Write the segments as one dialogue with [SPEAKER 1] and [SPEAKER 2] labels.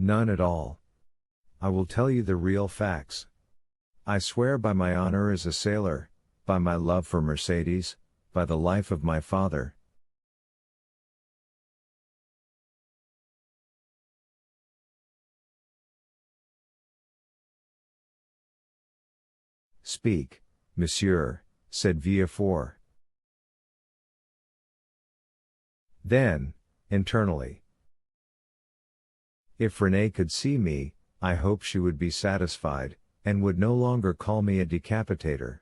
[SPEAKER 1] None at all. I will tell you the real facts. I swear by my honor as a sailor, by my love for Mercedes, by the life of my father. Speak, monsieur, said Villefort. Then, internally, if Renée could see me, I hope she would be satisfied, and would no longer call me a decapitator.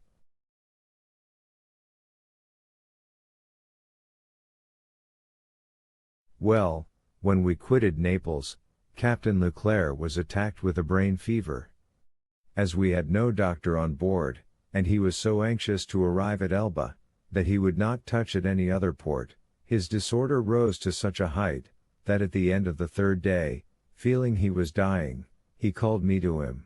[SPEAKER 1] Well, when we quitted Naples, Captain Leclerc was attacked with a brain fever. As we had no doctor on board, and he was so anxious to arrive at Elba, that he would not touch at any other port, his disorder rose to such a height, that at the end of the third day, feeling he was dying, he called me to him.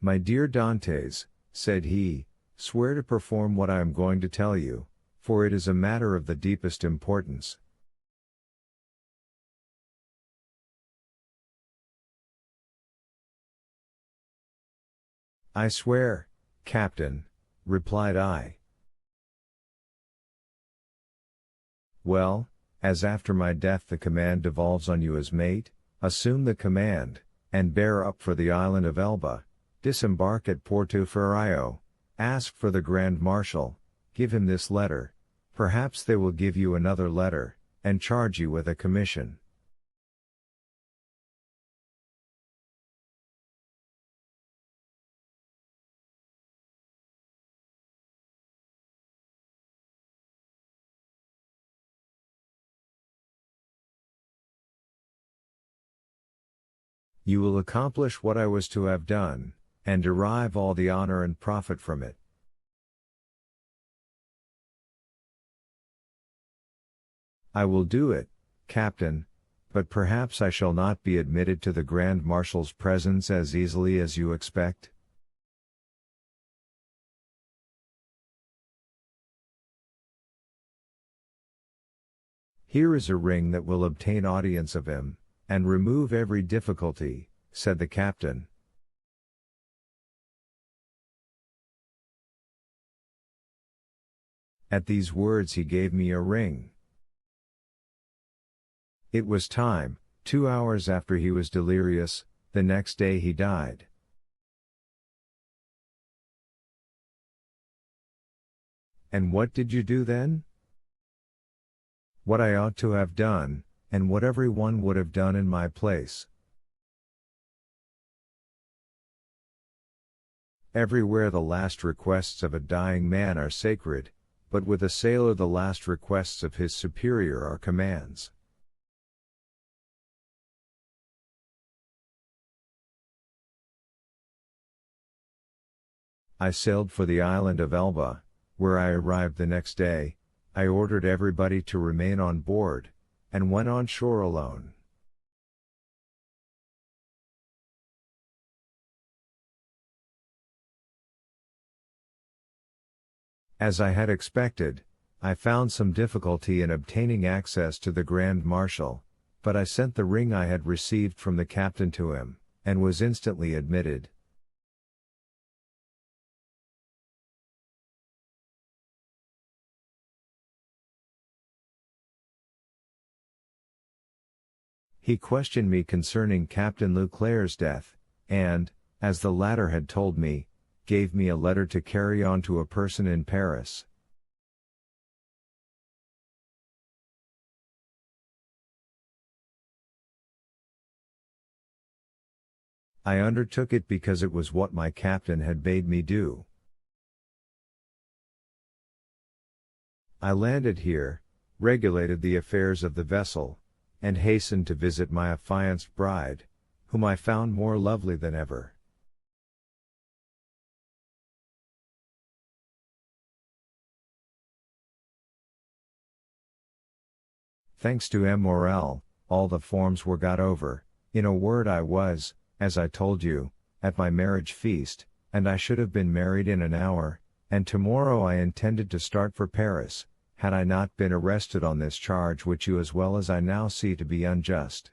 [SPEAKER 1] My dear Dantes, said he, swear to perform what I am going to tell you, for it is a matter of the deepest importance. I swear, Captain, replied I. Well, as after my death the command devolves on you as mate, assume the command, and bear up for the island of Elba, disembark at Porto Ferraio, ask for the Grand Marshal, give him this letter, perhaps they will give you another letter, and charge you with a commission. You will accomplish what I was to have done, and derive all the honor and profit from it. I will do it, Captain, but perhaps I shall not be admitted to the Grand Marshal's presence as easily as you expect. Here is a ring that will obtain audience of him, and remove every difficulty, said the captain. At these words he gave me a ring. It was time, 2 hours after he was delirious, the next day he died. And what did you do then? What I ought to have done, and what every one would have done in my place. Everywhere the last requests of a dying man are sacred, but with a sailor the last requests of his superior are commands. I sailed for the island of Elba, where I arrived the next day. I ordered everybody to remain on board, and went on shore alone. As I had expected, I found some difficulty in obtaining access to the Grand Marshal, but I sent the ring I had received from the captain to him, and was instantly admitted. He questioned me concerning Captain Leclerc's death, and, as the latter had told me, gave me a letter to carry on to a person in Paris. I undertook it because it was what my captain had bade me do. I landed here, regulated the affairs of the vessel, and hastened to visit my affianced bride, whom I found more lovely than ever. Thanks to M. Morel, all the forms were got over. In a word, I was, as I told you, at my marriage feast, and I should have been married in an hour, and tomorrow I intended to start for Paris, had I not been arrested on this charge which you as well as I now see to be unjust.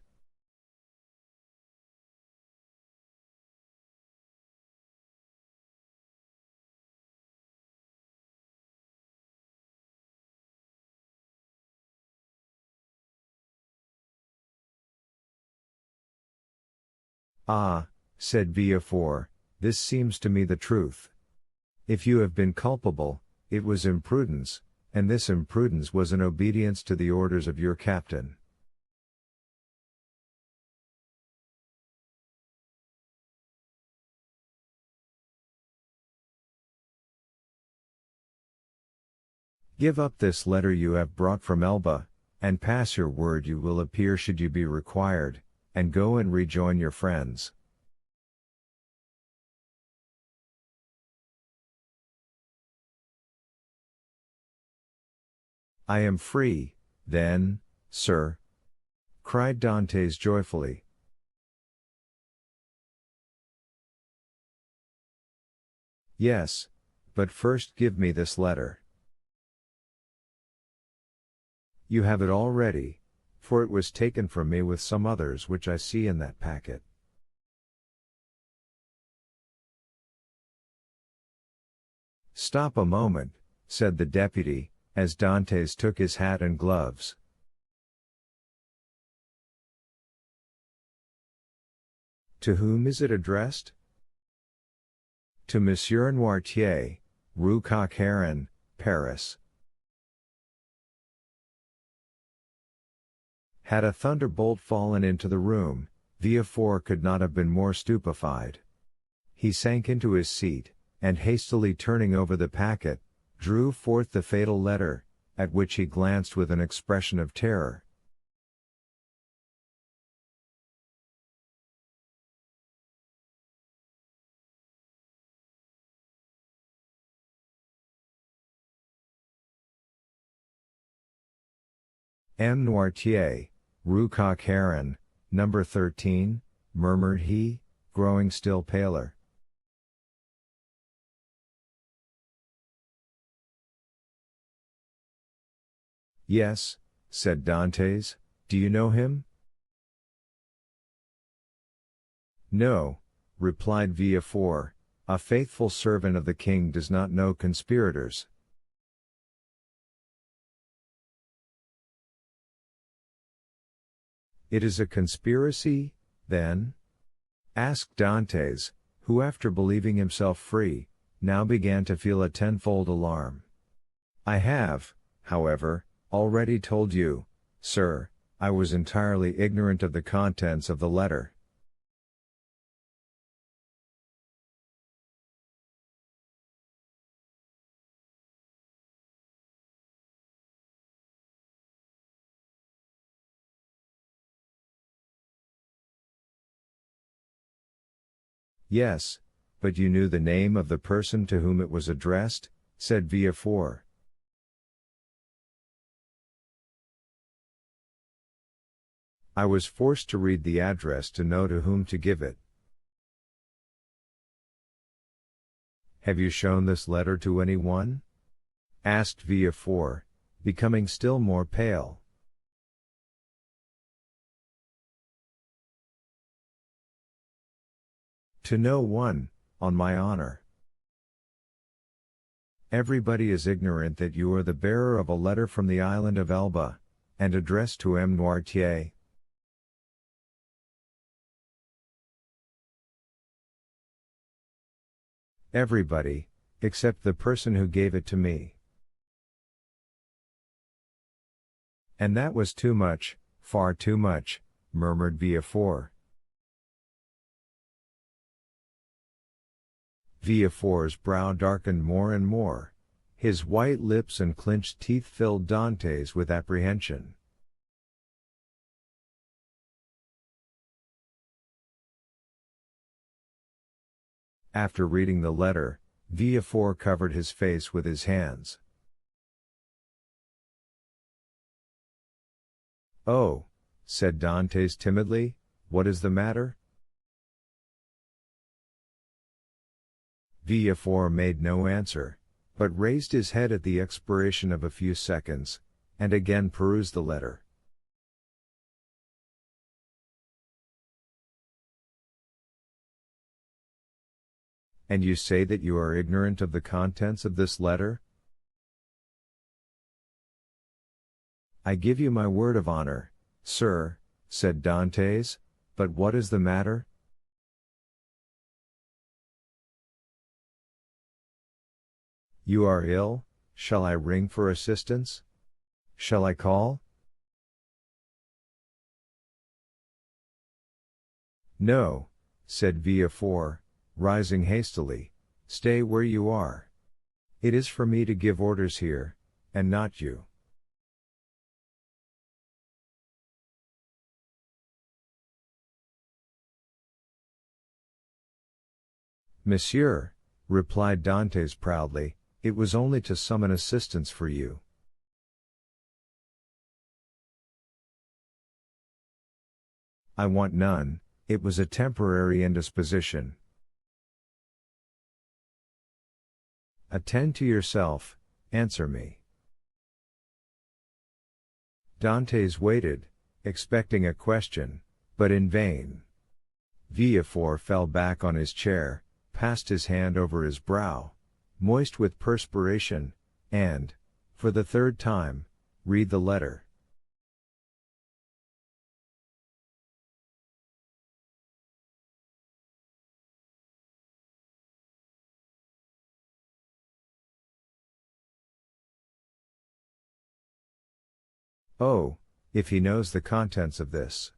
[SPEAKER 1] Ah, said Villefort, this seems to me the truth. If you have been culpable, it was imprudence, and this imprudence was in obedience to the orders of your captain. Give up this letter you have brought from Elba, and pass your word you will appear should you be required, and go and rejoin your friends. I am free, then, sir, cried Dantes joyfully. Yes, but first give me this letter. You have it already, for it was taken from me with some others which I see in that packet. Stop a moment, said the deputy, as Dantes took his hat and gloves. To whom is it addressed? To Monsieur Noirtier, Rue Coq Heron, Paris. Had a thunderbolt fallen into the room, Villefort could not have been more stupefied. He sank into his seat, and hastily turning over the packet, drew forth the fatal letter, at which he glanced with an expression of terror. M. Noirtier, Rue Coq Heron, number 13, murmured he, growing still paler. Yes, said Dantes, do you know him? No, replied Villefort, a faithful servant of the king does not know conspirators. It is a conspiracy, then? Asked Dantes, who after believing himself free, now began to feel a tenfold alarm. I have, however, already told you, sir, I was entirely ignorant of the contents of the letter. Yes, but you knew the name of the person to whom it was addressed, said Villefort. I was forced to read the address to know to whom to give it. Have you shown this letter to anyone? Asked Villefort, becoming still more pale. To no one, on my honor. Everybody is ignorant that you are the bearer of a letter from the island of Elba, and addressed to M. Noirtier. Everybody, except the person who gave it to me. And that was too much, far too much, murmured Villefort. Villefort's brow darkened more and more. His white lips and clenched teeth filled Dantes with apprehension. After reading the letter, Villefort covered his face with his hands. "Oh," said Dantes timidly, "what is the matter?" Villefort made no answer, but raised his head at the expiration of a few seconds, and again perused the letter. "And you say that you are ignorant of the contents of this letter?" "I give you my word of honor, sir," said Dantes, "but what is the matter?" "You are ill? Shall I ring for assistance? Shall I call?" "No," said Villefort, rising hastily, "stay where you are. It is for me to give orders here, and not you." "Monsieur," replied Dantes proudly, "it was only to summon assistance for you." "I want none, it was a temporary indisposition." "Attend to yourself, answer me." Dantes waited, expecting a question, but in vain. Villefort fell back on his chair, passed his hand over his brow, moist with perspiration, and, for the third time, read the letter. "Oh, if he knows the contents of this,"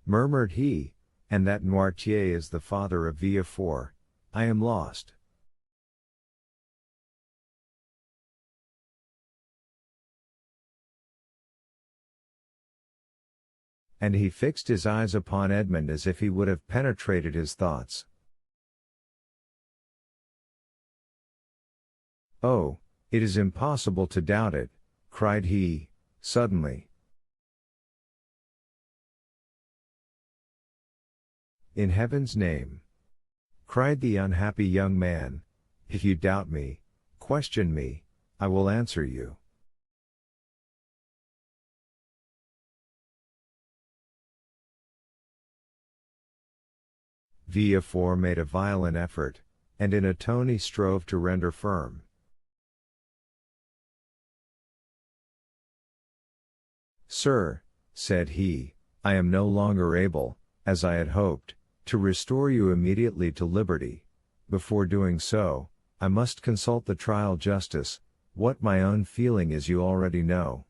[SPEAKER 1] murmured he, "and that Noirtier is the father of Villefort, I am lost." And he fixed his eyes upon Edmond as if he would have penetrated his thoughts. "Oh, it is impossible to doubt it," cried he, suddenly. "In heaven's name," cried the unhappy young man, "if you doubt me, question me, I will answer you." Villefort made a violent effort, and in a tone he strove to render firm. "Sir," said he, "I am no longer able, as I had hoped, to restore you immediately to liberty. Before doing so, I must consult the trial justice. What my own feeling is you already know.